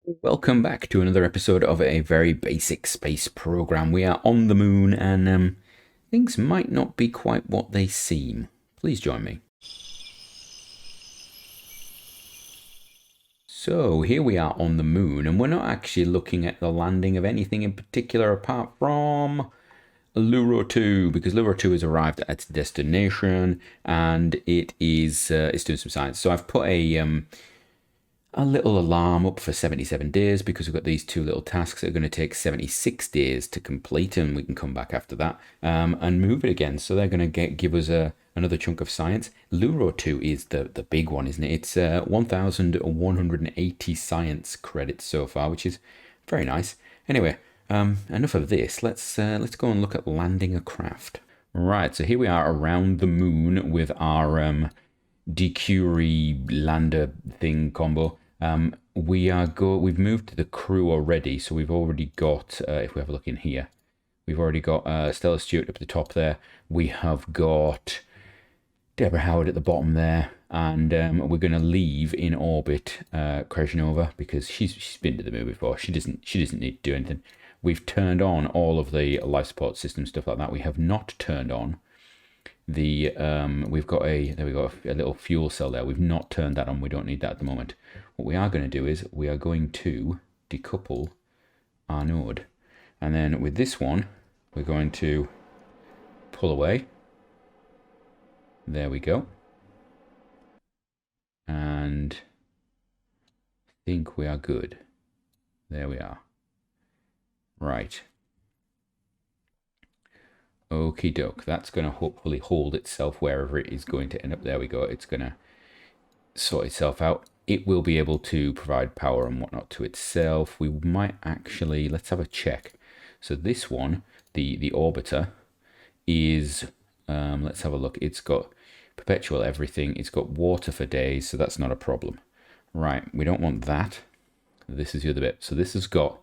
Welcome back to another episode of a very basic space program. We are on the moon and things might not be quite what they seem. Please join me. So here we are on the moon and we're not actually looking at the landing of anything in particular apart from Lunar 2, because Lunar 2 has arrived at its destination and it's doing some science. So I've put a little alarm up for 77 days because we've got these two little tasks that are going to take 76 days to complete, and we can come back after that and move it again. So they're going to give us another chunk of science. Lunar 2 is the big one, isn't it? It's 1,180 science credits so far, which is very nice. Anyway, enough of this. Let's go and look at landing a craft. Right, so here we are around the moon with our DQ lander thing combo. We've moved to the crew already, so we've already got, if we have a look in here, we've already got Stella Stewart up at the top there. We have got Deborah Howard at the bottom there, and we're going to leave in orbit Krasnova because she's been to the moon before. She doesn't need to do anything. We've turned on all of the life support system stuff like that. We have not turned on we've got a little fuel cell there. We've not turned that on. We don't need that at the moment. What we are going to do is we are going to decouple our node, and then with this one we're going to pull away. There we go, and I think we are good. There we are. Right. Okie doke. That's going to hopefully hold itself wherever it is going to end up. There we go. It's going to sort itself out. It will be able to provide power and whatnot to itself. We might actually, let's have a check. So this one, the orbiter, is, let's have a look. It's got perpetual everything. It's got water for days, so that's not a problem. Right, we don't want that. This is the other bit. So this has got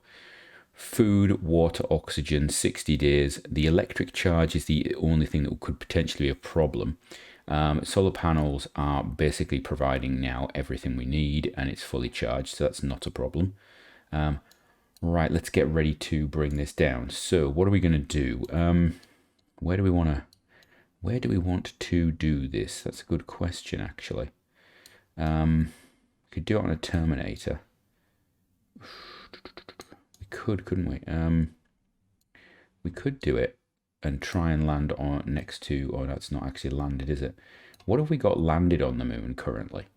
food, water, oxygen, 60 days. The electric charge is the only thing that could potentially be a problem. Solar panels are basically providing now everything we need, and it's fully charged, so that's not a problem. Right, let's get ready to bring this down. So what are we going to do? Where do we want to do this? That's a good question, actually. We could do it on a Terminator. We could, couldn't we? We could do it and try and land on next to, oh, that's not actually landed, is it? What have we got landed on the moon currently?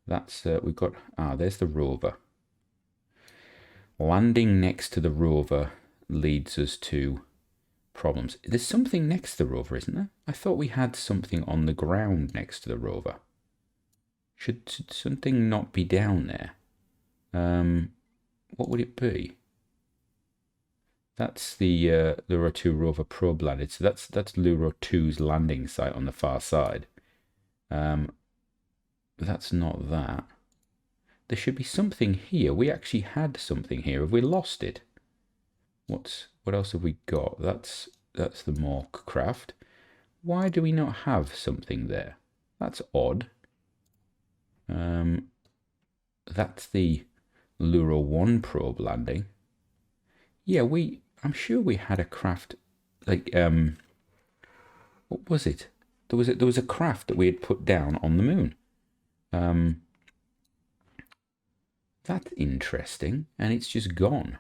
That's, we've got, there's the rover. Landing next to the rover leads us to problems. There's something next to the rover, isn't there? I thought we had something on the ground next to the rover. Should something not be down there? What would it be? That's the Lunar 2 rover probe landed. So that's Lunar 2's landing site on the far side. But that's not that. There should be something here. We actually had something here. Have we lost it? What else have we got? That's the Mork craft. Why do we not have something there? That's odd. That's the Lunar 1 probe landing. Yeah, I'm sure we had a craft, like, what was it? There was a craft that we had put down on the moon. That's interesting, and it's just gone.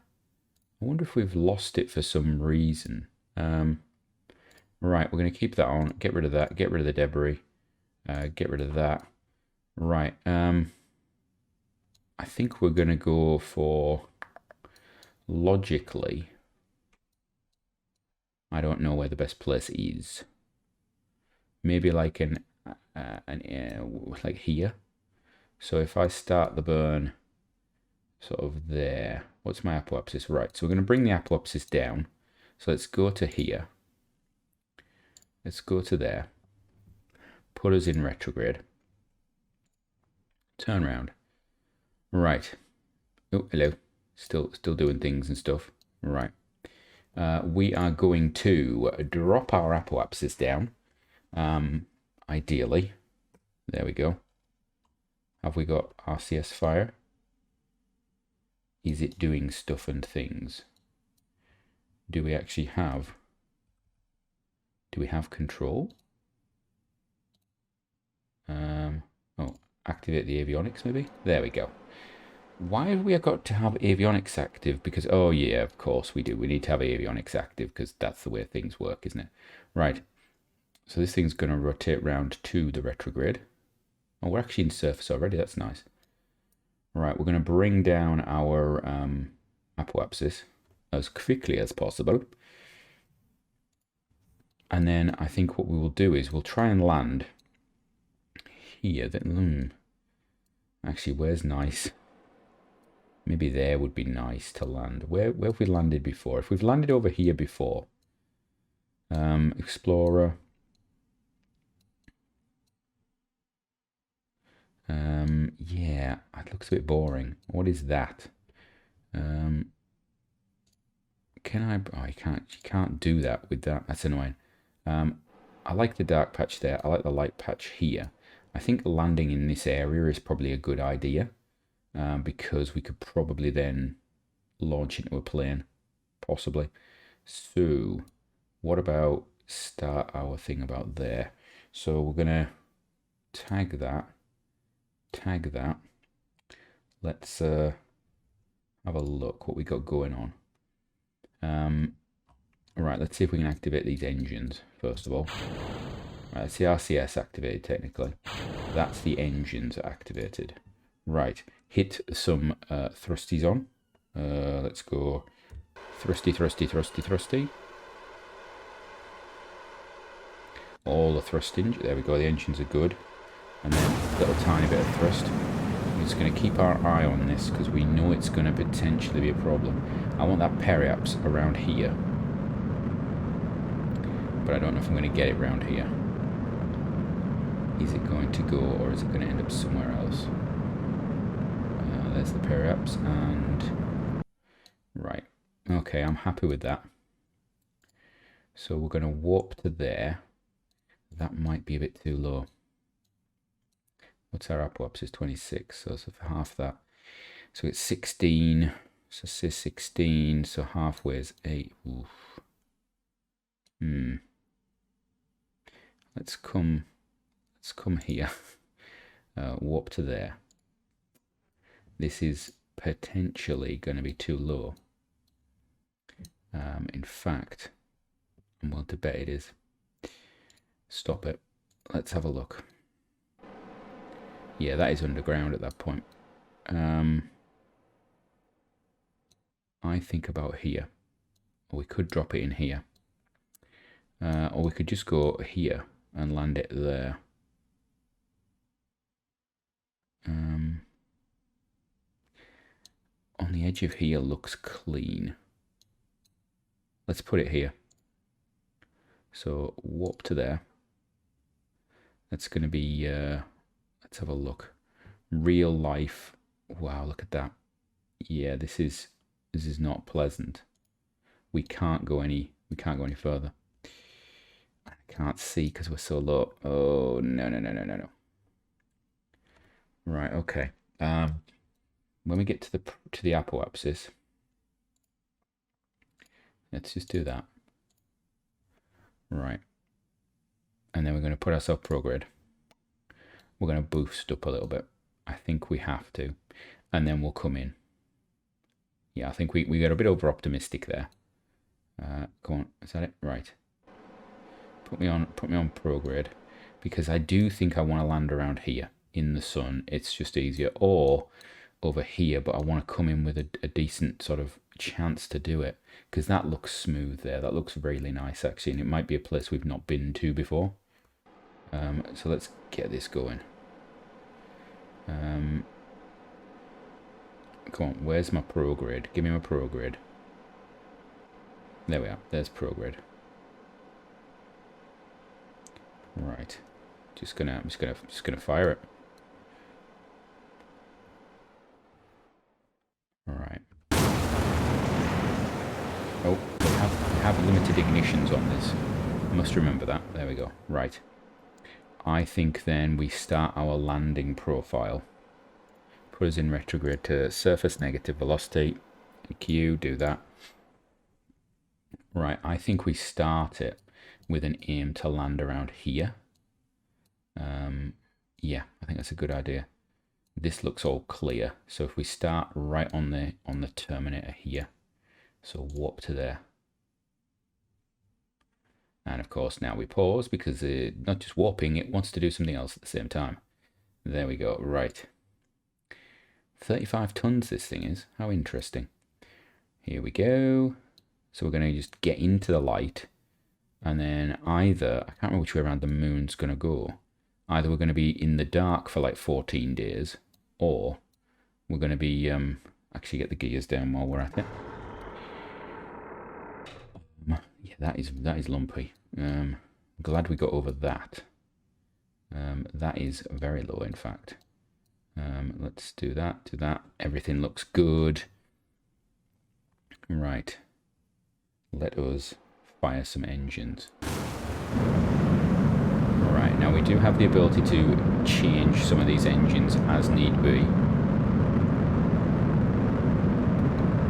I wonder if we've lost it for some reason. Right, we're going to keep that on. Get rid of that. Get rid of the debris. Get rid of that. Right. I think we're going to go for, logically, I don't know where the best place is. Maybe like like here. So if I start the burn sort of there, what's my apoapsis? Right, so we're going to bring the apoapsis down. So let's go to here. Let's go to there. Put us in retrograde. Turn around. Right. Oh, hello. Still doing things and stuff. Right. We are going to drop our apoapsis down. Ideally. There we go. Have we got RCS fire? Is it doing stuff and things? Do we actually have... Do we have control? Oh, activate the avionics maybe? There we go. Why have we got to have avionics active? Because, oh yeah, of course we do. We need to have avionics active because that's the way things work, isn't it? Right. So this thing's going to rotate round to the retrograde. Oh, we're actually in surface already. That's nice. Right, we're going to bring down our apoapsis as quickly as possible. And then I think what we will do is we'll try and land here. Actually, where's nice? Maybe there would be nice to land. Where have we landed before? If we've landed over here before. Explorer. Yeah, it looks a bit boring. What is that? Can I? Oh, you can't do that with that. That's annoying. I like the dark patch there. I like the light patch here. I think landing in this area is probably a good idea, because we could probably then launch into a plane, possibly. So, what about start our thing about there? So we're gonna tag that. Let's have a look what we got going on. Right, let's see if we can activate these engines first of all. Right, that's the RCS activated technically. That's the engines activated. Right, hit some thrusties on. Let's go thrusty. All the thrusting. There we go, the engines are good. And then a little tiny bit of thrust. We're just going to keep our eye on this because we know it's going to potentially be a problem. I want that periaps around here. But I don't know if I'm going to get it around here. Is it going to go or is it going to end up somewhere else? There's the periaps and... Right. Okay, I'm happy with that. So we're going to warp to there. That might be a bit too low. What's our apoapsis? 26, so it's half that. So it's 16, so say 16, so halfway is 8. Oof. Let's come here. Warp to there. This is potentially going to be too low. In fact, I'm willing to bet it is. Stop it. Let's have a look. Yeah, that is underground at that point. I think about here. Or we could drop it in here. Or we could just go here and land it there. On the edge of here looks clean. Let's put it here. So warp to there. That's going to be... let's have a look. Real life. Wow, look at that. Yeah, this is not pleasant. We can't go any further. I can't see because we're so low. Oh no. Right, okay. When we get to the apoapsis, let's just do that. Right. And then we're going to put ourselves prograde. We're going to boost up a little bit. I think we have to. And then we'll come in. Yeah, I think we got a bit over optimistic there. Come on, is that it? Right. Put me on prograde. Because I do think I want to land around here in the sun. It's just easier. Or over here, but I want to come in with a decent sort of chance to do it. Because that looks smooth there. That looks really nice actually. And it might be a place we've not been to before. So let's get this going. Come on, where's my prograde? Give me my prograde. There we are. There's prograde. Right. I'm just gonna fire it. All right. Oh, we have limited ignitions on this. I must remember that. There we go. Right. I think then we start our landing profile. put us in retrograde to surface negative velocity. Q, do that. Right, I think we start it with an aim to land around here. Yeah, I think that's a good idea. This looks all clear, so if we start right on the terminator here, so warp to there. And of course now we pause because not just warping, it wants to do something else at the same time. There we go, right. 35 tons this thing is, how interesting. Here we go. So we're going to just get into the light, and then either, I can't remember which way around the moon's going to go. Either we're going to be in the dark for like 14 days, or we're going to be, actually get the gears down while we're at it. Yeah, that is lumpy. Glad we got over that. That is very low, in fact. Let's do that, Everything looks good. Right. Let us fire some engines. Right, now we do have the ability to change some of these engines as need be.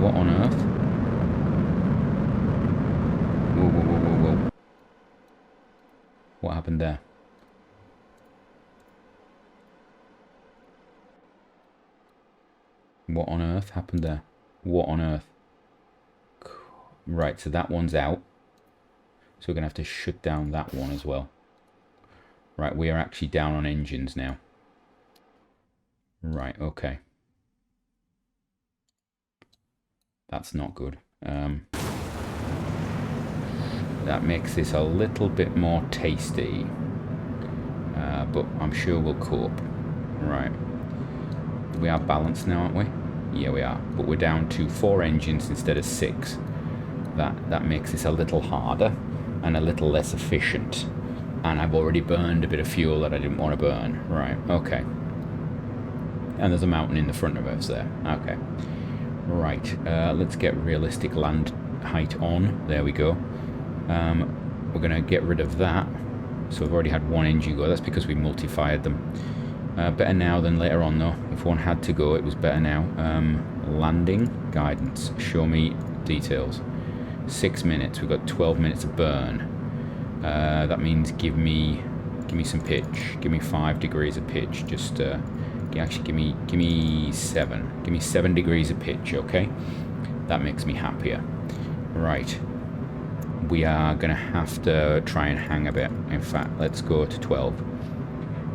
What on earth? Whoa, whoa, whoa, whoa, whoa. What happened there? What on earth happened there? What on earth? Right, so that one's out. So we're going to have to shut down that one as well. Right, we are actually down on engines now. Right, okay. That's not good. That makes this a little bit more tasty. But I'm sure we'll cope. Right. We are balanced now, aren't we? Yeah, we are. But we're down to 4 engines instead of 6. That makes this a little harder and a little less efficient. And I've already burned a bit of fuel that I didn't want to burn. Right, okay. And there's a mountain in the front of us there. Okay. Right, let's get realistic land height on. There we go. We're going to get rid of that. So we've already had 1 engine go. That's because we multi-fired them. Better now than later on, though. If one had to go, it was better now. Landing guidance. Show me details. 6 minutes. We've got 12 minutes of burn. That means give me some pitch. Give me 5 degrees of pitch. Just actually give me 7. Give me 7 degrees of pitch. Okay, that makes me happier. Right. We are gonna have to try and hang a bit. In fact, let's go to 12.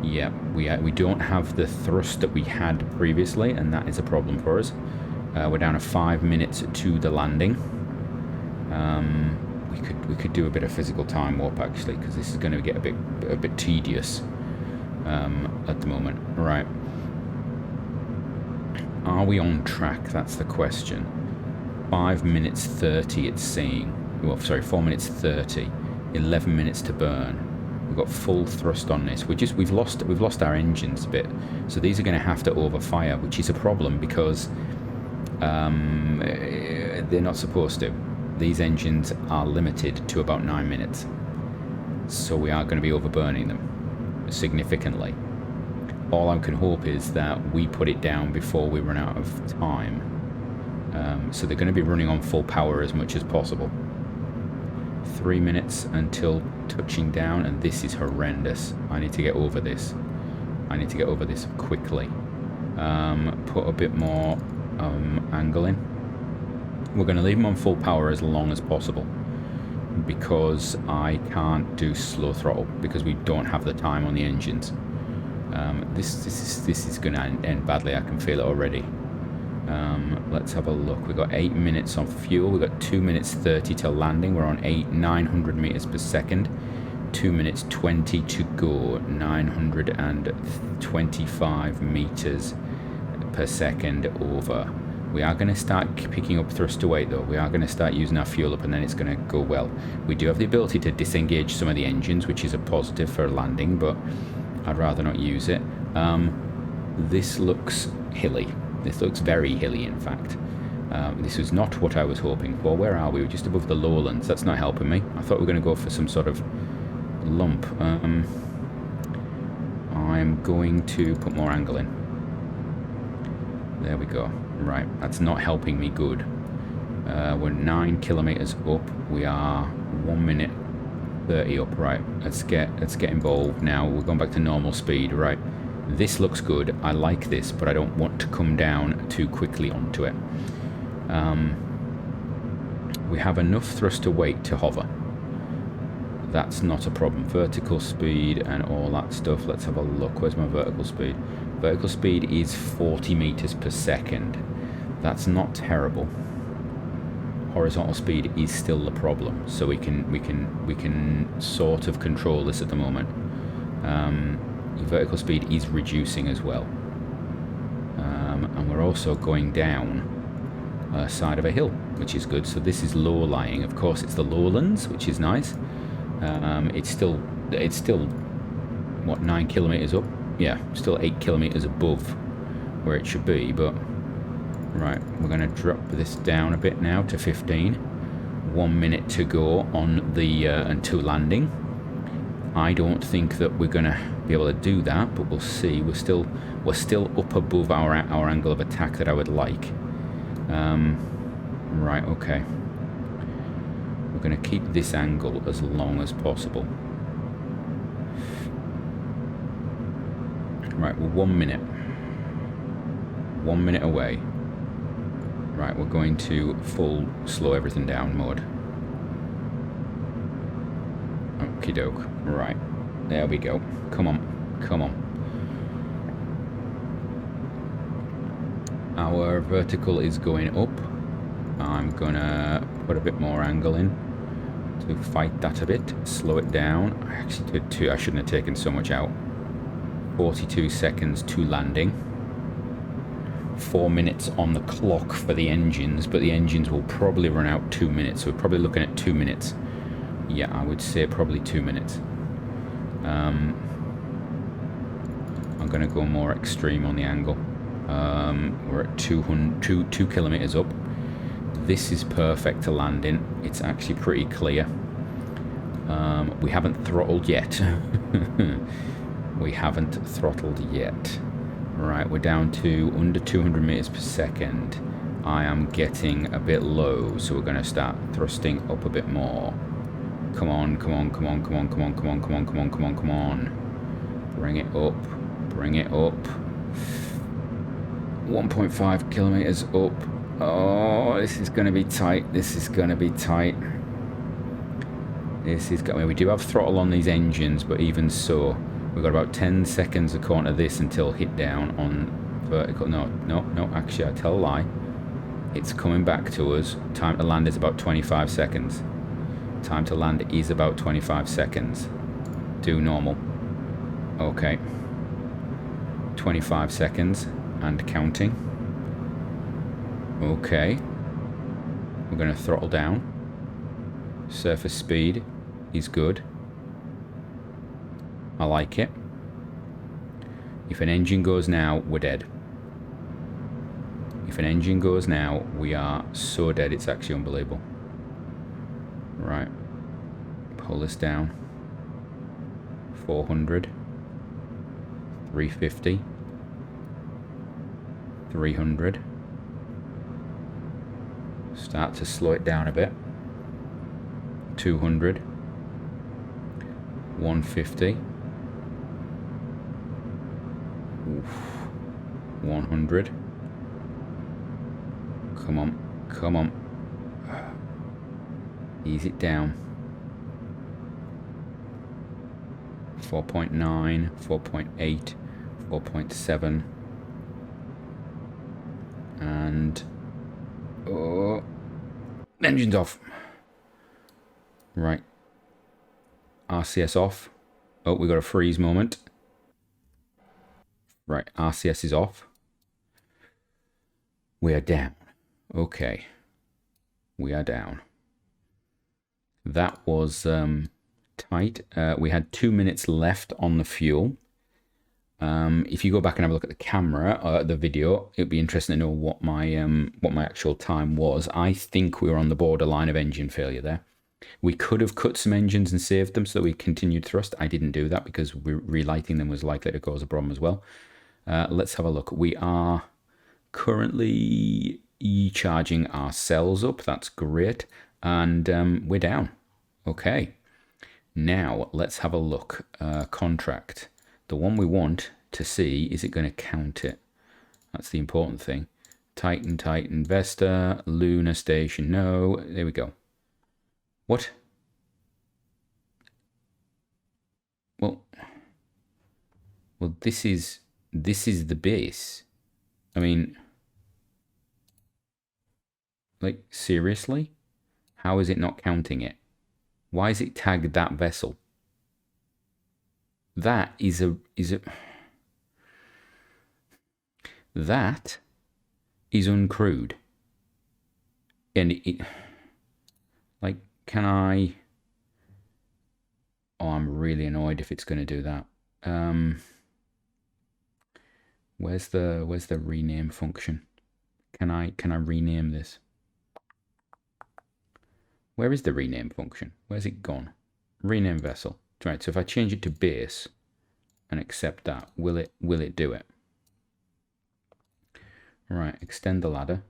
Yeah, we don't have the thrust that we had previously, and that is a problem for us. We're down to 5 minutes to the landing. We could do a bit of physical time warp actually, because this is going to get a bit tedious at the moment. Right. Are we on track? That's the question. 5 minutes 30 it's saying. Well, sorry, 4 minutes 30. 11 minutes to burn. We've got full thrust on this. We've lost our engines a bit. So these are going to have to overfire, which is a problem because they're not supposed to. These engines are limited to about 9 minutes. So we are going to be overburning them significantly. All I can hope is that we put it down before we run out of time. So they're going to be running on full power as much as possible. 3 minutes until touching down, and this is horrendous. I need to get over this. I need to get over this quickly. Put a bit more angle in. We're going to leave them on full power as long as possible because I can't do slow throttle because we don't have the time on the engines. This is going to end badly. I can feel it already. Let's have a look. We've got 8 minutes on fuel. We've got 2 minutes 30 till landing. We're on 900 meters per second. 2 minutes 20 to go. 925 meters per second over. We are going to start picking up thrust to weight though. We are going to start using our fuel up and then it's going to go well. We do have the ability to disengage some of the engines, which is a positive for landing, but I'd rather not use it. This looks hilly. This looks very hilly, in fact. This was not what I was hoping for. Where are we? We're just above the lowlands. That's not helping me. I thought we were going to go for some sort of lump. I'm going to put more angle in. There we go. Right, that's not helping me good. We're 9 kilometers up. We are 1 minute 30 up. Right, let's get involved now. We're going back to normal speed. Right, this looks good. I like this, but I don't want to come down too quickly onto it. We have enough thrust to weight to hover. That's not a problem. Vertical speed and all that stuff. Let's have a look. Where's my vertical speed? Vertical speed is 40 meters per second. That's not terrible. Horizontal speed is still the problem, so we can sort of control this at the moment. Vertical speed is reducing as well, and we're also going down a side of a hill, which is good. So this is low lying. Of course, it's the lowlands, which is nice. It's still what, 9 kilometers up? Yeah, still 8 kilometers above where it should be, but right, we're going to drop this down a bit now to 15. 1 minute to go on the until landing. I don't think that we're going to be able to do that, but we'll see. We're still up above our angle of attack that I would like. Right, okay. We're going to keep this angle as long as possible. Right, we're 1 minute. 1 minute away. Right, we're going to full slow everything down mode. Okie doke. Right, there we go. Come on, come on. Our vertical is going up. I'm gonna put a bit more angle in to fight that a bit. Slow it down. I actually did too. I shouldn't have taken so much out. 42 seconds to landing. 4 minutes on the clock for the engines, but the engines will probably run out 2 minutes. So we're probably looking at 2 minutes. Yeah, I would say probably 2 minutes. I'm going to go more extreme on the angle. We're at 2 kilometers up. This is perfect to land in. It's actually pretty clear. We haven't throttled yet. We haven't throttled yet. Right, we're down to under 200 meters per second. I am getting a bit low, so we're going to start thrusting up a bit more. Come on, come on, come on, come on, come on, come on, come on, come on, come on, come on. Bring it up. Bring it up. 1.5 kilometers up. Oh, this is going to be tight. This is going to be tight. This is going. We do have throttle on these engines, but even so, we've got about 10 seconds according to this until hit down on vertical. No, actually, I tell a lie. It's coming back to us. Time to land is about 25 seconds. Time to land is about 25 seconds. Do normal. Okay. 25 seconds and counting. Okay. We're going to throttle down. Surface speed is good. I like it. If an engine goes now, we're dead. If an engine goes now, we are so dead, it's actually unbelievable. Right. Pull this down. 400. 350. 300. Start to slow it down a bit. 200. 150. Oof. 100. Come on, come on. Ease it down. 4.9, 4.8, 4.7. And oh, engine's off. Right. RCS off. Oh, we got a freeze moment. Right, RCS is off. We are down. Okay. We are down. That was tight. We had 2 minutes left on the fuel. If you go back and have a look at the camera, the video, it'd be interesting to know what my actual time was. I think we were on the borderline of engine failure there. We could have cut some engines and saved them so that we continued thrust. I didn't do that because relighting them was likely to cause a problem as well. Let's have a look. We are currently charging our cells up. That's great. And we're down. Okay. Now let's have a look. Contract. The one we want to see, is it going to count it? That's the important thing. Titan, Vesta, Lunar Station. No, there we go. What? Well, this is the base. I mean, like, seriously? How is it not counting it? Why is it tagged that vessel? That is that is uncrewed. And it, like, can I... Oh, I'm really annoyed if it's going to do that. Where's the rename function? Can I rename this? Where is the rename function? Where's it gone? Rename vessel. Right, so if I change it to base and accept that, will it do it? Right, extend the ladder.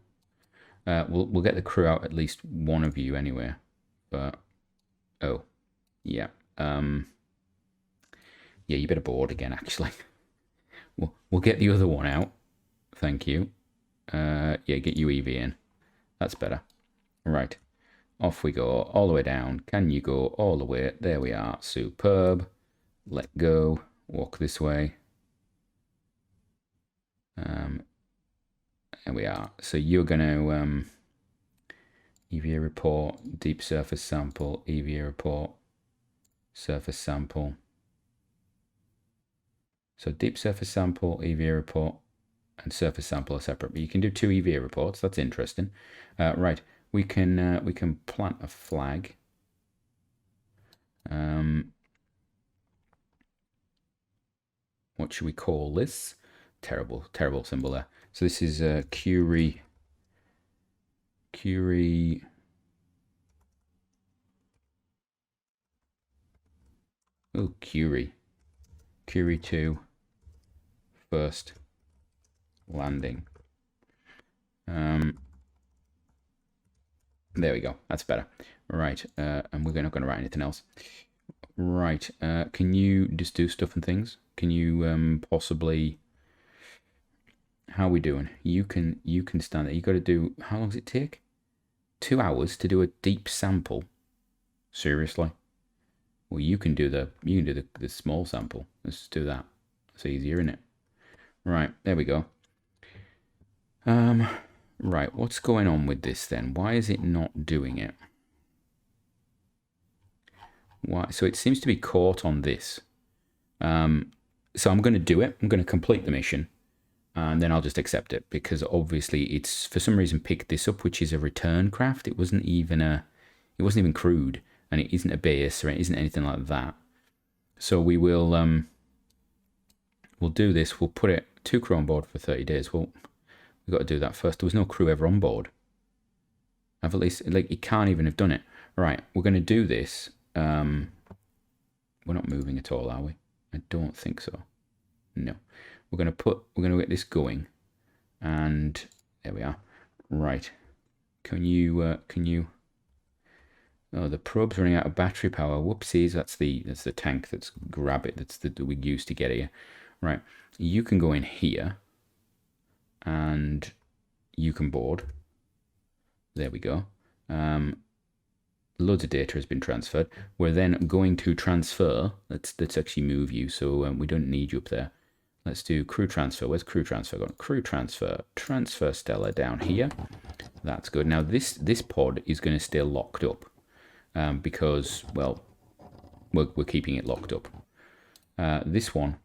We'll get the crew out, at least one of you anyway. But oh, yeah. Yeah, you better board again, actually. We'll get the other one out. Thank you. Yeah, get UEV in. That's better. Right. Off we go, all the way down. Can you go all the way? There we are. Superb. Let go. Walk this way. There we are. So you're going to EVA report, deep surface sample, EVA report, surface sample. So deep surface sample, EVA report, and surface sample are separate. But you can do 2 EVA reports. That's interesting. Right. We can plant a flag. What should we call this? Terrible symbol there. So this is Curie. Oh, Curie 2 first landing. There we go. That's better. Right. And we're not going to write anything else. Right. Can you just do stuff and things? Can you possibly... How are we doing? You can stand there. You got to do... How long does it take? 2 hours to do a deep sample. Seriously? Well, you can do the small sample. Let's just do that. It's easier, isn't it? Right. There we go. Right, what's going on with this then? Why is it not doing it? Why? So it seems to be caught on this. So I'm going to do it. I'm going to complete the mission, and then I'll just accept it, because obviously it's for some reason picked this up, which is a return craft. It wasn't even crewed, and it isn't a base, or it isn't anything like that. So we will we'll do this. We'll put it 2 crew on board for 30 days. Well, we've got to do that first. There was no crew ever on board. I've at least, like, it can't even have done it. Right, we're going to do this. We're not moving at all, are we? I don't think so. No. We're going to get this going. And there we are. Right. Can you, oh, the probe's running out of battery power. Whoopsies, that's the tank that's that we used to get here. Right. You can go in here. And you can board. There we go. Loads of data has been transferred. We're then going to transfer. Let's actually move you, so we don't need you up there. Let's do crew transfer. Where's crew transfer gone? Crew transfer. Transfer Stella down here. That's good. Now this pod is going to stay locked up because, well, we're keeping it locked up. This one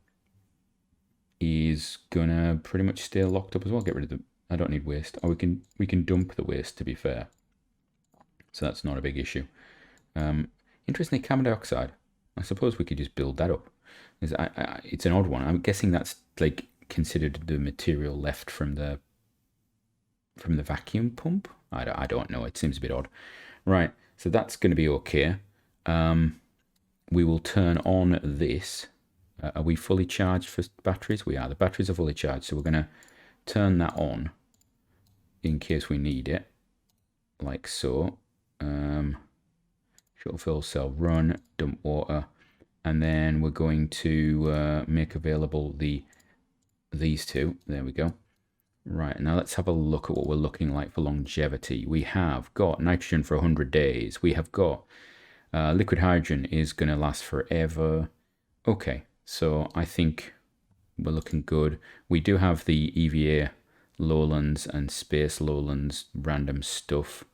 is gonna pretty much stay locked up as well. Get rid of the... I don't need waste. Oh, we can dump the waste, to be fair. So that's not a big issue. Interestingly, carbon dioxide. I suppose we could just build that up. It's an odd one. I'm guessing that's like considered the material left from the vacuum pump. I don't know. It seems a bit odd. Right. So that's going to be okay. We will turn on this. Are we fully charged for batteries? We are. The batteries are fully charged, so we're going to turn that on. in case we need it, like so. Shuttle fuel cell run, dump water, and then we're going to make available these two. There we go. Right, now let's have a look at what we're looking like for longevity. We have got nitrogen for 100 days. We have got liquid hydrogen is going to last forever. Okay, so I think we're looking good. We do have the EVA lowlands and space lowlands random stuff.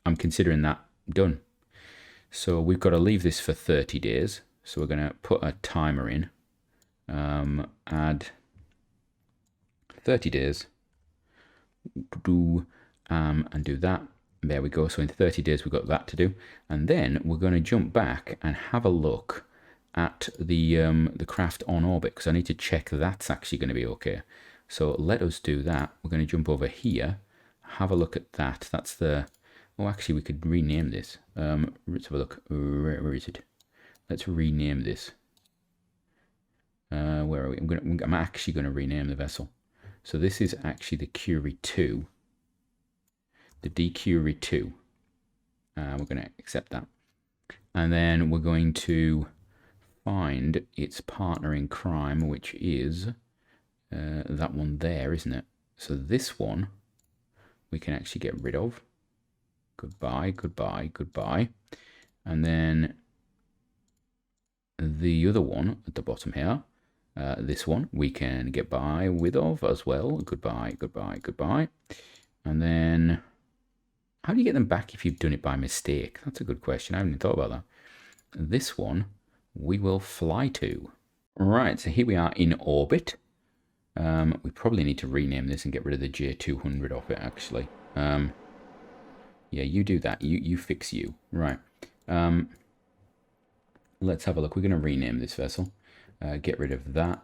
I'm considering that done. So we've got to leave this for 30 days. So we're going to put a timer in. Add 30 days. And do that. There we go. So in 30 days we've got that to do. And then we're going to jump back and have a look at the craft on orbit, because I need to check that's actually going to be okay. So let us do that. We're going to jump over here, have a look at that. That's the... Oh, actually, we could rename this. Let's have a look. Where is it? Let's rename this. Where are we? I'm actually going to rename the vessel. So this is actually the Curie 2. The D-Curie 2. We're going to accept that. And then we're going to find its partner in crime, which is that one there, isn't it? So this one we can actually get rid of. Goodbye, goodbye, goodbye. And then the other one at the bottom here, this one we can get by rid of as well. Goodbye, goodbye, goodbye. And then how do you get them back if you've done it by mistake? That's a good question. I haven't even thought about that. This one we will fly to. Right, so here we are in orbit. We probably need to rename this and get rid of the J200 off it, actually. Yeah, you do that. You fix you. Right. Let's have a look. We're going to rename this vessel. Get rid of that.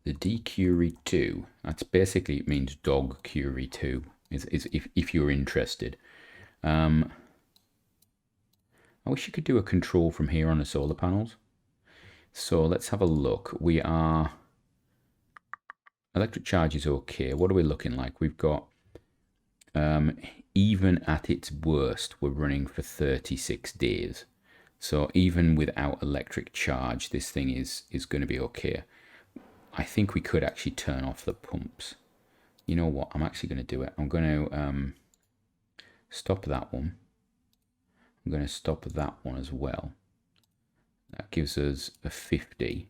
The D-Curie 2. That's basically, it means dog Curie 2. Is if you're interested. I wish you could do a control from here on the solar panels. So let's have a look. We are... Electric charge is okay. What are we looking like? We've got... even at its worst, we're running for 36 days. So even without electric charge, this thing is going to be okay. I think we could actually turn off the pumps. You know what? I'm actually going to do it. I'm going to stop that one. I'm going to stop that one as well. That gives us a 50.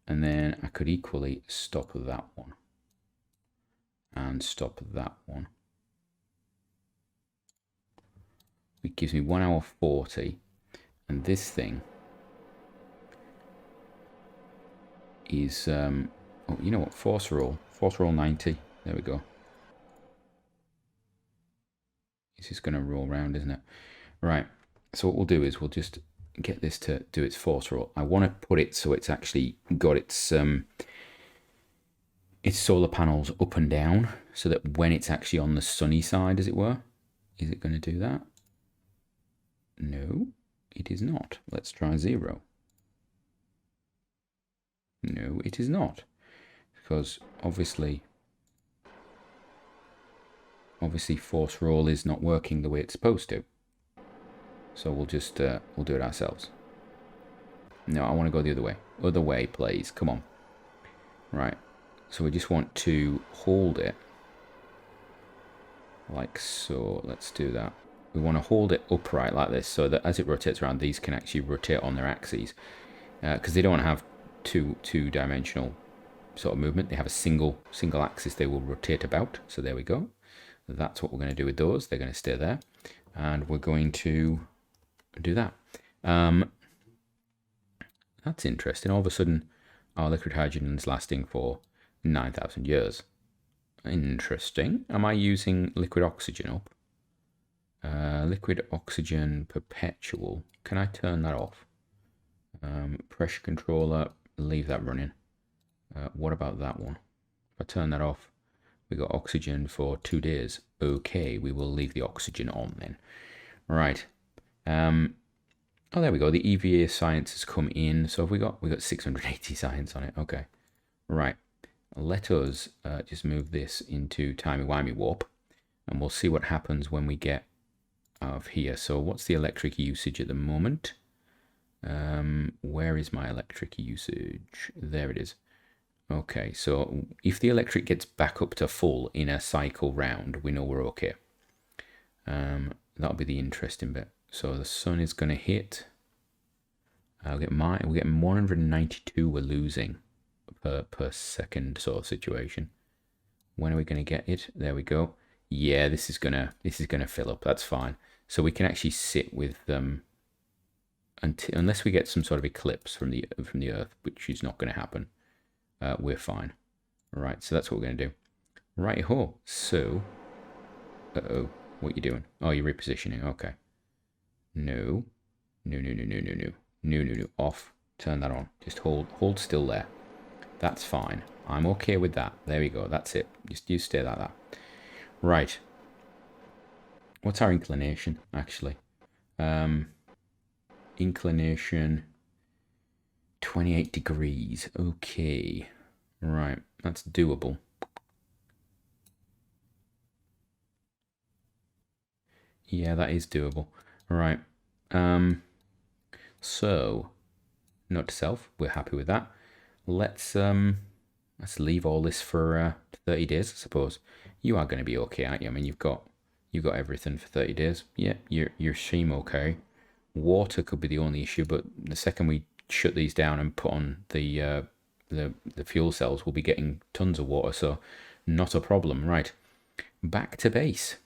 And then I could equally stop that one. And stop that one. It gives me 1 hour 40. And this thing is, oh, you know what? Force roll 90. There we go. It's just going to roll around, isn't it? Right. So what we'll do is we'll just get this to do its force roll. I want to put it so it's actually got its solar panels up and down, so that when it's actually on the sunny side, as it were. Is it going to do that? No, it is not. Let's try 0. No, it is not. Because obviously force roll is not working the way it's supposed to. So we'll just, we'll do it ourselves. No, I want to go the other way. Other way, please. Come on. Right. So we just want to hold it. Like so. Let's do that. We want to hold it upright like this, so that as it rotates around, these can actually rotate on their axes. Because they don't want to have two-dimensional sort of movement. They have a single axis they will rotate about. So there we go. That's what we're going to do with those. They're going to stay there. And we're going to do that. That's interesting. All of a sudden, our liquid hydrogen is lasting for 9,000 years. Interesting. Am I using liquid oxygen up? Liquid oxygen perpetual. Can I turn that off? Pressure controller, leave that running. What about that one? If I turn that off, we got oxygen for 2 days. Okay, we will leave the oxygen on then. Right. Oh, there we go. The EVA science has come in. So have we got 680 science on it. Okay. Right. let us just move this into timey-wimey warp, and we'll see what happens when we get out of here. So what's the electric usage at the moment? Where is my electric usage? There it is. Okay, so if the electric gets back up to full in a cycle round, we know we're okay. That'll be the interesting bit. So the sun is going to hit. We're getting 192 we're losing per second sort of situation. When are we going to get it? There we go. Yeah, this is gonna fill up. That's fine. So we can actually sit with them unless we get some sort of eclipse from the Earth, which is not going to happen. We're fine. Right, so that's what we're going to do. Right ho. So, what are you doing? Oh, you're repositioning. Okay. No. Off. Turn that on. Just hold still there. That's fine. I'm okay with that. There we go. That's it. Just you stay like that. Right. What's our inclination, actually? Inclination 28 degrees. Okay. Right. That's doable. Yeah, that is doable. Right. So, note to self, we're happy with that. Let's leave all this for 30 days, I suppose. You are going to be okay, aren't you? I mean, you've got everything for 30 days. Yeah, you're seem okay. Water could be the only issue, but the second we shut these down and put on the fuel cells, we'll be getting tons of water, so not a problem. Right, back to base.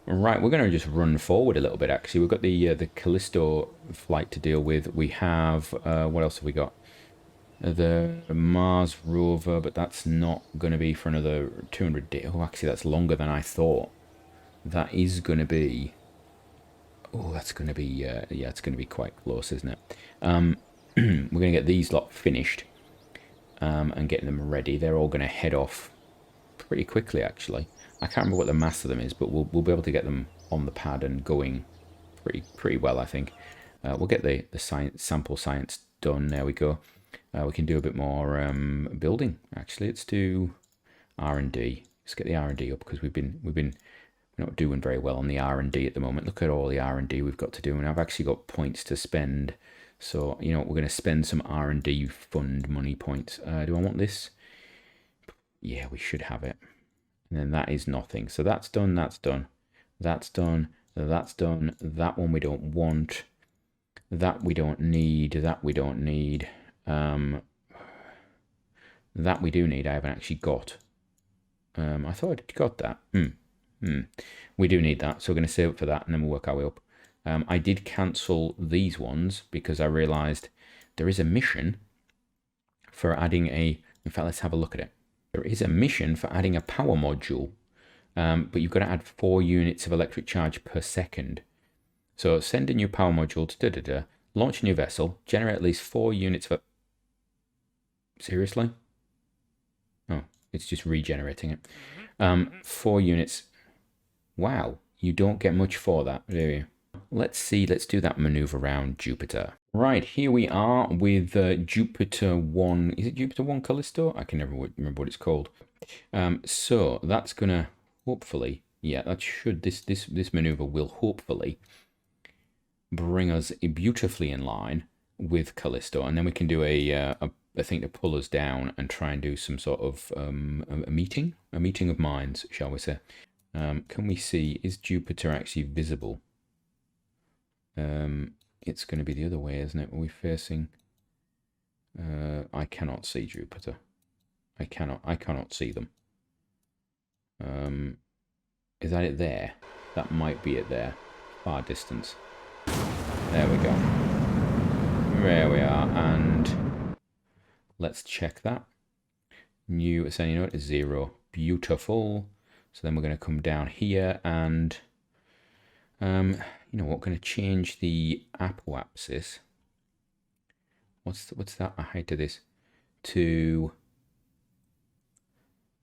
Right, we're going to just run forward a little bit, actually. We've got the Callisto flight to deal with. We have, what else have we got? The Mars rover, but that's not going to be for another 200 days. Oh, actually, that's longer than I thought. That is going to be... Oh, that's going to be... yeah, it's going to be quite close, isn't it? We're going to get these lot finished and getting them ready. They're all going to head off pretty quickly, actually. I can't remember what the mass of them is, but we'll be able to get them on the pad and going pretty well, I think. We'll get the sample science done. There we go. We can do a bit more building. Actually, let's do R&D. Let's get the R&D up because we're not doing very well on the R&D at the moment. Look at all the R&D we've got to do, and I've actually got points to spend. So you know what, we're going to spend some R&D fund money points. Do I want this? Yeah, we should have it. And then that is nothing. So that's done, that's done. That's done, that's done. That one we don't want. That we don't need. That we don't need. That we do need. I haven't actually got. I thought I'd got that. We do need that. So we're going to save it for that and then we'll work our way up. I did cancel these ones because I realized there is a mission for adding a... In fact, let's have a look at it. There is a mission for adding a power module, but you've got to add 4 units of electric charge per second. So send a new power module to launch a new vessel, generate at least 4 units of... Seriously? Oh, it's just regenerating it. 4 units. Wow, you don't get much for that, do you? Let's see, let's do that maneuver around Jupiter. Right, here we are with Jupiter 1. Is it Jupiter 1 Callisto? I can never remember what it's called. So that's gonna hopefully, yeah, that should, this maneuver will hopefully bring us beautifully in line with Callisto, and then we can do a thing to pull us down and try and do some sort of a meeting of minds, shall we say. Can we see, is Jupiter actually visible? It's going to be the other way, isn't it? Are we facing... I cannot see Jupiter. I cannot see them. Is that it there? That might be it there. Far distance. There we go. There we are, and let's check that. New ascending node is 0. Beautiful. So then we're going to come down here and... you know what, going to change the apoapsis. What's that height of this? To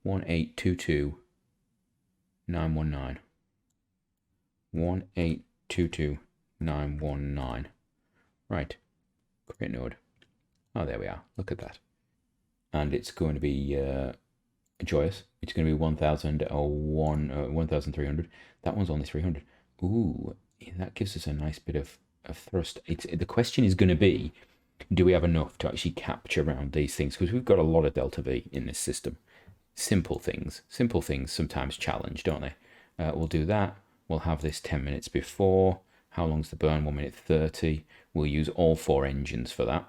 1822919. 1822919. Right. Create node. Oh, there we are. Look at that. and it's going to be joyous. It's going to be 1,300. That one's only 300. Ooh, that gives us a nice bit of thrust. The question is going to be, do we have enough to actually capture around these things? Because we've got a lot of delta V in this system. Simple things sometimes challenge, don't they? We'll do that. We'll have this 10 minutes before. How long's the burn? 1 minute 30. We'll use all 4 engines for that.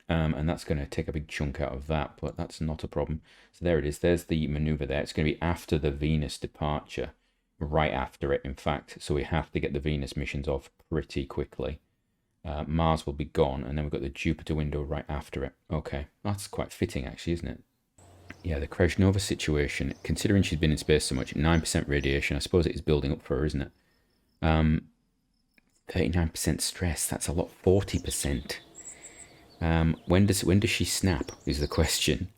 And that's going to take a big chunk out of that, but that's not a problem. So there it is. There's the maneuver there. It's going to be after the Venus departure, right after it, in fact. So we have to get the Venus missions off pretty quickly. Mars will be gone, and then we've got the Jupiter window right after it. Okay, that's quite fitting, actually, isn't it? Yeah, the Krasnova situation, considering she's been in space so much, 9% radiation, I suppose it is building up for her, isn't it? 39% stress, that's a lot, 40%. When does she snap, is the question.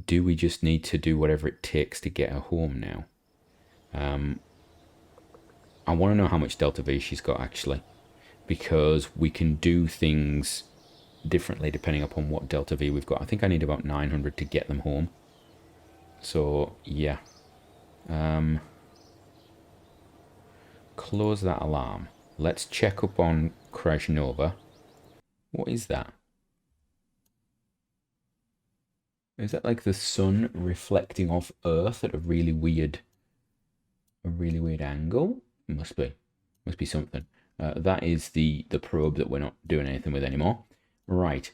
Do we just need to do whatever it takes to get her home now? I want to know how much Delta V she's got, actually, because we can do things differently depending upon what Delta V we've got. I think I need about 900 to get them home. So, yeah. Close that alarm. Let's check up on Krasnova. What is that? Is that like the sun reflecting off Earth at a really weird angle? Must be something. That is the probe that we're not doing anything with anymore. Right.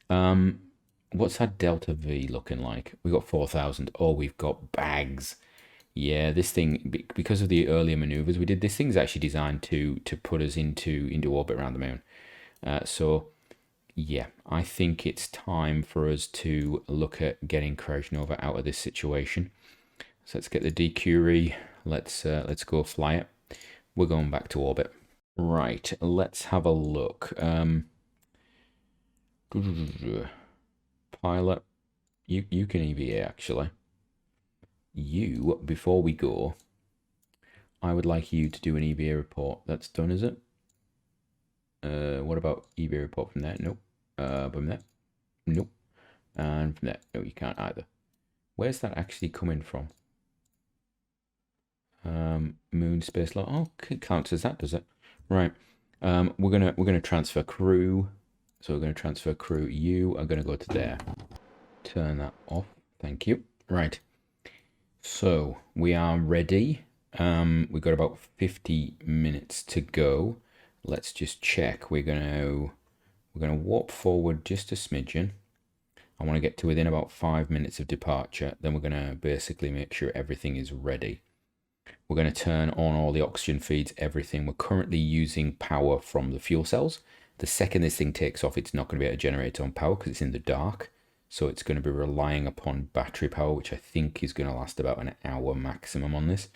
What's our Delta V looking like? We got 4,000. Oh, we've got bags. Yeah, this thing, because of the earlier maneuvers we did, this thing's actually designed to put us into orbit around the moon. So, yeah, I think it's time for us to look at getting Krasnova out of this situation. So let's get the DQRE. Let's go fly it. We're going back to orbit. Right, let's have a look. Pilot, you can EVA actually. You, before we go, I would like you to do an EVA report. That's done, is it? What about EVA report from there? Nope. From there? Nope. And from there? No, you can't either. Where's that actually coming from? Moon space law. Oh, it counts as that, does it? Right. We're gonna transfer crew. So we're gonna transfer crew. You are gonna go to there. Turn that off. Thank you. Right. So we are ready. We've got about 50 minutes to go. Let's just check. We're gonna warp forward just a smidgen. I want to get to within about 5 minutes of departure. Then we're gonna basically make sure everything is ready. We're going to turn on all the oxygen feeds, everything. We're currently using power from the fuel cells. The second this thing takes off, it's not going to be able to generate its own power because it's in the dark. So it's going to be relying upon battery power, which I think is going to last about an hour maximum on this.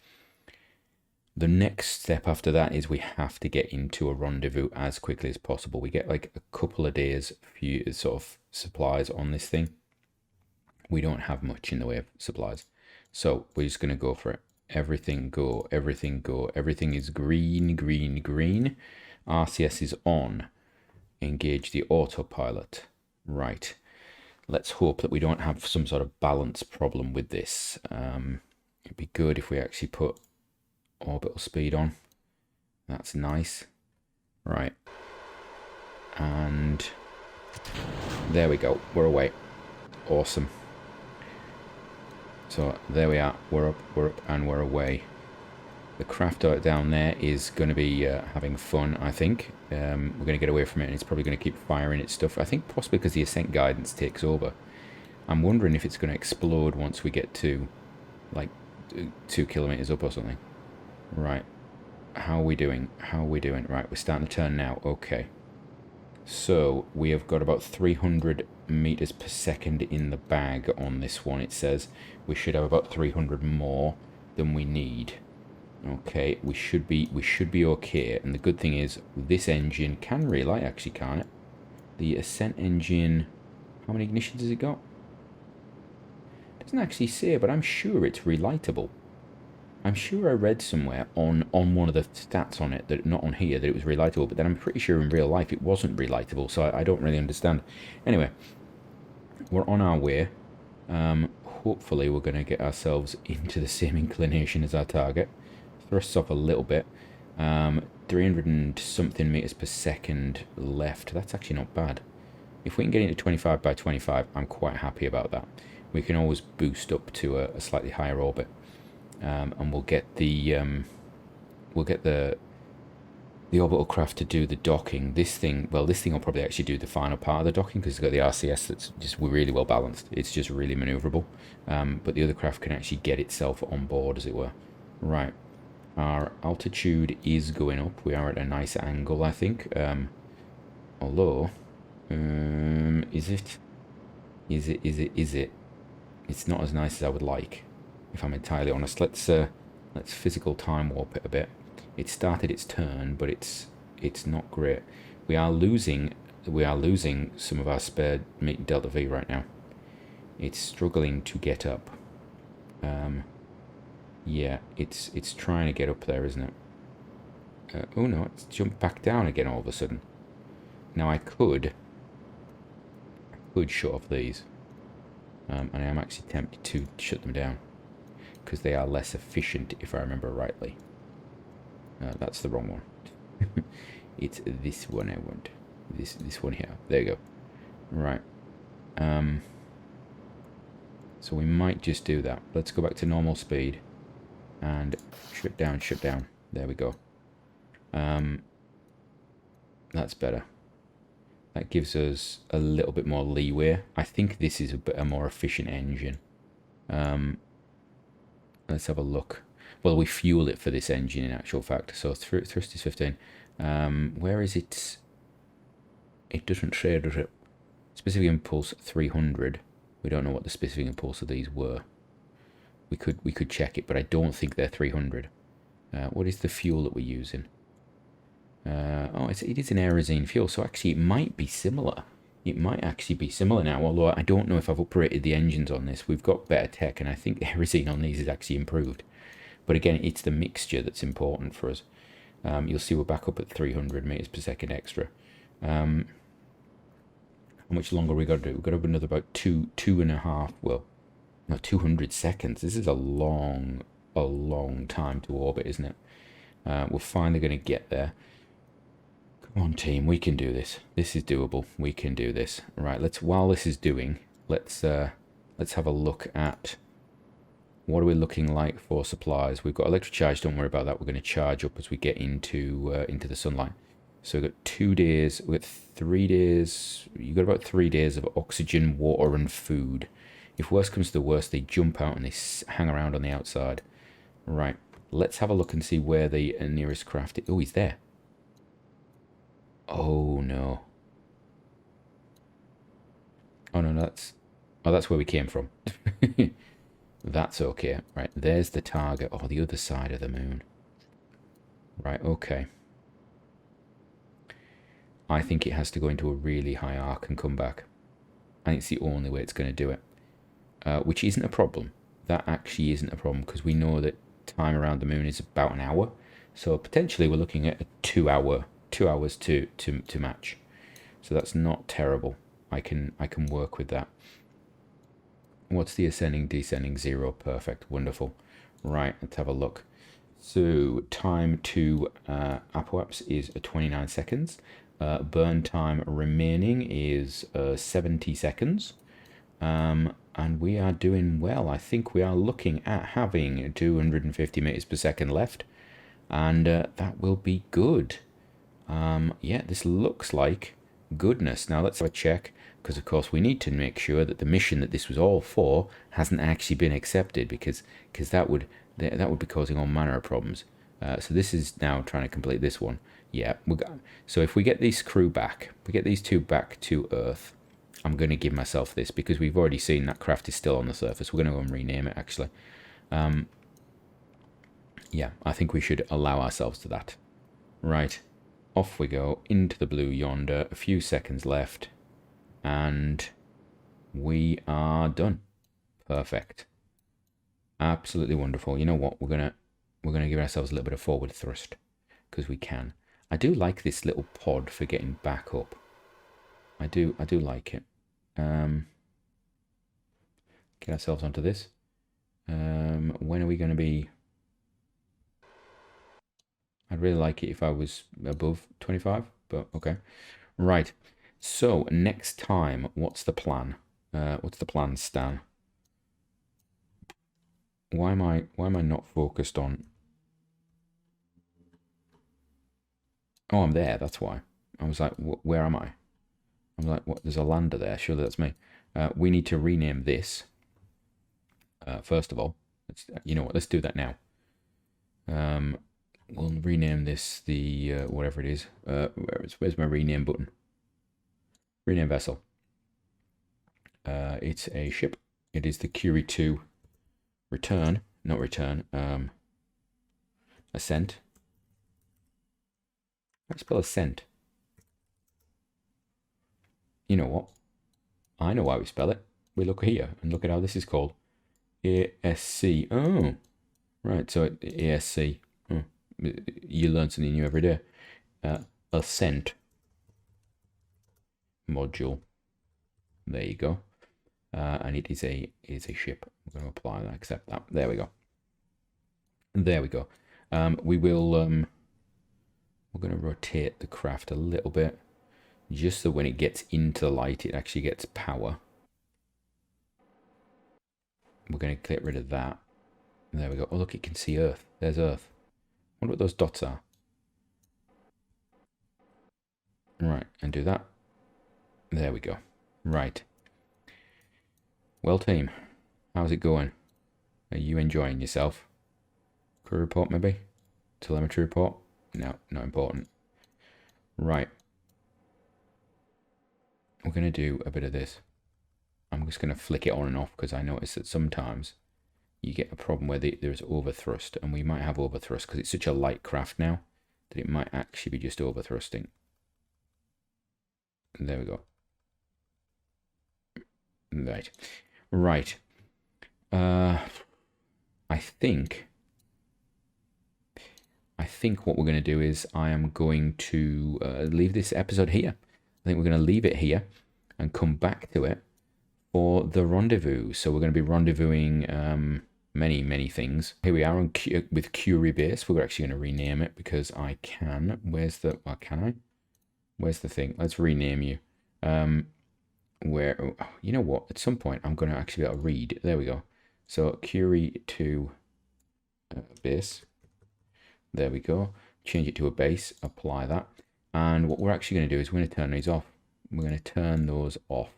The next step after that is we have to get into a rendezvous as quickly as possible. We get like a couple of days few sort of supplies on this thing. We don't have much in the way of supplies. So we're just going to go for it. Everything go, everything go. Everything is green, green, green. RCS is on. Engage the autopilot. Right. Let's hope that we don't have some sort of balance problem with this. It'd be good if we actually put orbital speed on. That's nice. Right. And there we go. We're away. Awesome. So there we are, we're up, and we're away. The craft down there is going to be having fun, I think. We're going to get away from it, and it's probably going to keep firing its stuff. I think possibly because the Ascent guidance takes over. I'm wondering if it's going to explode once we get to, like, 2 kilometers up or something. Right. How are we doing? How are we doing? Right, we're starting to turn now. Okay. So, we have got about 300 meters per second in the bag on this one, it says. We should have about 300 more than we need. Okay, we should be okay. And the good thing is, this engine can relight, actually, can't it? The Ascent engine, how many ignitions has it got? It doesn't actually say, but I'm sure it's relightable. I'm sure I read somewhere on one of the stats on it, that not on here, that it was relightable, but then I'm pretty sure in real life it wasn't relightable, so I don't really understand. Anyway, we're on our way. Hopefully we're going to get ourselves into the same inclination as our target. Thrusts off a little bit. 300 and something meters per second left. That's actually not bad. If we can get into 25 by 25, I'm quite happy about that. We can always boost up to a slightly higher orbit, and we'll get the orbital craft to do the docking. This thing will probably actually do the final part of the docking because it's got the RCS that's just really well balanced. It's just really maneuverable. But the other craft can actually get itself on board, as it were. Right. Our altitude is going up. We are at a nice angle, I think. Although, is it? It's not as nice as I would like, if I'm entirely honest. Let's physical time warp it a bit. It started its turn, but it's not great. We are losing some of our spare Delta V right now. It's struggling to get up. Yeah, it's trying to get up there, isn't it? Oh no, it's jumped back down again all of a sudden. Now I could shut off these, and I am actually tempted to shut them down because they are less efficient, if I remember rightly. That's the wrong one. It's this one I want. This one here. There you go. Right. So we might just do that. Let's go back to normal speed and shut down. There we go. That's better. That gives us a little bit more leeway. I think this is a more efficient engine. Let's have a look. Well, we fuel it for this engine in actual fact. So thrust is 15. Where is it? It doesn't say, does it? Specific impulse 300. We don't know what the specific impulse of these were. We could check it, but I don't think they're 300. What is the fuel that we're using? Oh, it is an aerosine fuel, so actually it might be similar. It might actually be similar now, although I don't know if I've upgraded the engines on this. We've got better tech, and I think the aerosine on these is actually improved. But again, it's the mixture that's important for us. You'll see we're back up at 300 meters per second extra. How much longer we got to do? We've got to have another about two and a half, well, no, 200 seconds. This is a long time to orbit, isn't it? We're finally going to get there. Come on, team, we can do this. This is doable. We can do this. Right, while this is doing, let's have a look at what are we looking like for supplies. We've got electric charge, don't worry about that. We're going to charge up as we get into the sunlight. So we've got 2 days, we've got 3 days, you've got about 3 days of oxygen, water and food. If worst comes to the worst, they jump out and they hang around on the outside. Right, let's have a look and see where the nearest craft is. Oh, he's there. Oh no. Oh no, that's where we came from. That's okay. Right, there's the target. Oh, the other side of the moon. Right, okay. I think it has to go into a really high arc and come back. I think it's the only way it's going to do it. Which isn't a problem. That actually isn't a problem because we know that time around the moon is about an hour. So potentially we're looking at a 2 hours to match. So that's not terrible. I can work with that. What's the ascending, descending? 0. Perfect. Wonderful. Right, let's have a look. So time to apoapse is 29 seconds. Burn time remaining is 70 seconds. And we are doing well. I think we are looking at having 250 meters per second left. And that will be good. Yeah, this looks like goodness. Now let's have a check, because of course we need to make sure that the mission that this was all for hasn't actually been accepted, because that would be causing all manner of problems. So this is now trying to complete this one. Yeah, so if we get this crew back, we get these two back to Earth, I'm going to give myself this, because we've already seen that craft is still on the surface. We're going to go and rename it, actually. Yeah, I think we should allow ourselves to that. Right, off we go into the blue yonder. A few seconds left, and we are done. Perfect. Absolutely wonderful. You know what? We're gonna give ourselves a little bit of forward thrust, because we can. I do like this little pod for getting back up. I do like it. get ourselves onto this. When are we going to be... I'd really like it if I was above 25, but okay. Right. So next time, what's the plan? What's the plan, Stan? Why am I not focused on... Oh, I'm there, that's why. I was like, where am I? I'm like, what? There's a lander there. Surely that's me. We need to rename this. First of all, you know what? Let's do that now. We'll rename this the whatever it is. Where's my rename button? Rename vessel. It's a ship. It is the Curie 2 return, not return. Ascent. How do you spell Ascent? You know what? I know why we spell it. We look here and look at how this is called. ASC. Oh, right. So ASC. Oh, you learn something new every day. Ascent module. There you go. And it is a ship. I'm going to apply that. Accept that. There we go. There we go. We will. We're going to rotate the craft a little bit, just so when it gets into the light, it actually gets power. We're going to get rid of that. There we go. Oh, look, it can see Earth. There's Earth. I wonder what those dots are. Right, and do that. There we go. Right. Well, team, how's it going? Are you enjoying yourself? Crew report, maybe? Telemetry report? No, not important. Right. We're going to do a bit of this. I'm just going to flick it on and off because I notice that sometimes you get a problem where there's overthrust, and we might have overthrust because it's such a light craft now that it might actually be just overthrusting. There we go. Right. Right. I think what we're going to do is I am going to leave this episode here. I think we're going to leave it here and come back to it for the rendezvous. So we're going to be rendezvousing many things. Here we are with Curie Base. We're actually going to rename it because I can. Where's the... can I? Where's the thing? Let's rename you. Where... you know what? At some point, I'm going to actually be able to read. There we go. So Curie 2 base. There we go. Change it to a base. Apply that. And what we're actually going to do is we're going to turn these off. We're going to turn those off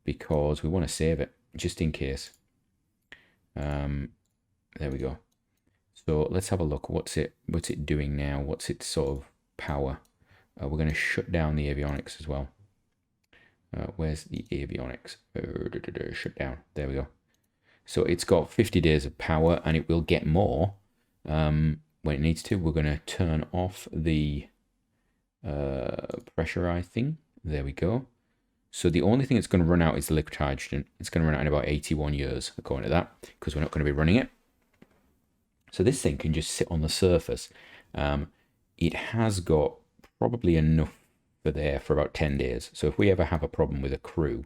because we want to save it just in case. There we go. So let's have a look. What's it doing now? What's its sort of power? We're going to shut down the avionics as well. Where's the avionics? Shut down. There we go. So it's got 50 days of power, and it will get more when it needs to. We're going to turn off the pressurized thing. There we go. So the only thing that's going to run out is the liquid hydrogen. It's going to run out in about 81 years, according to that, because we're not going to be running it. So this thing can just sit on the surface. It has got probably enough for there for about 10 days. So if we ever have a problem with a crew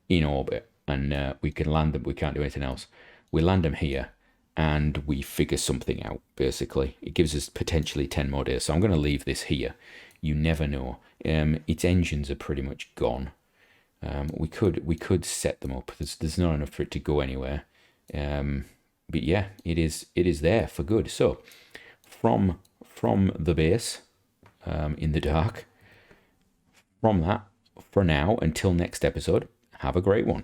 in orbit and we can land them, we can't do anything else, we land them here and we figure something out, basically. It gives us potentially 10 more days. So I'm going to leave this here. You never know. Its engines are pretty much gone. We could set them up. There's not enough for it to go anywhere. But yeah, it is there for good. So from the base in the dark, from that, for now, until next episode, have a great one.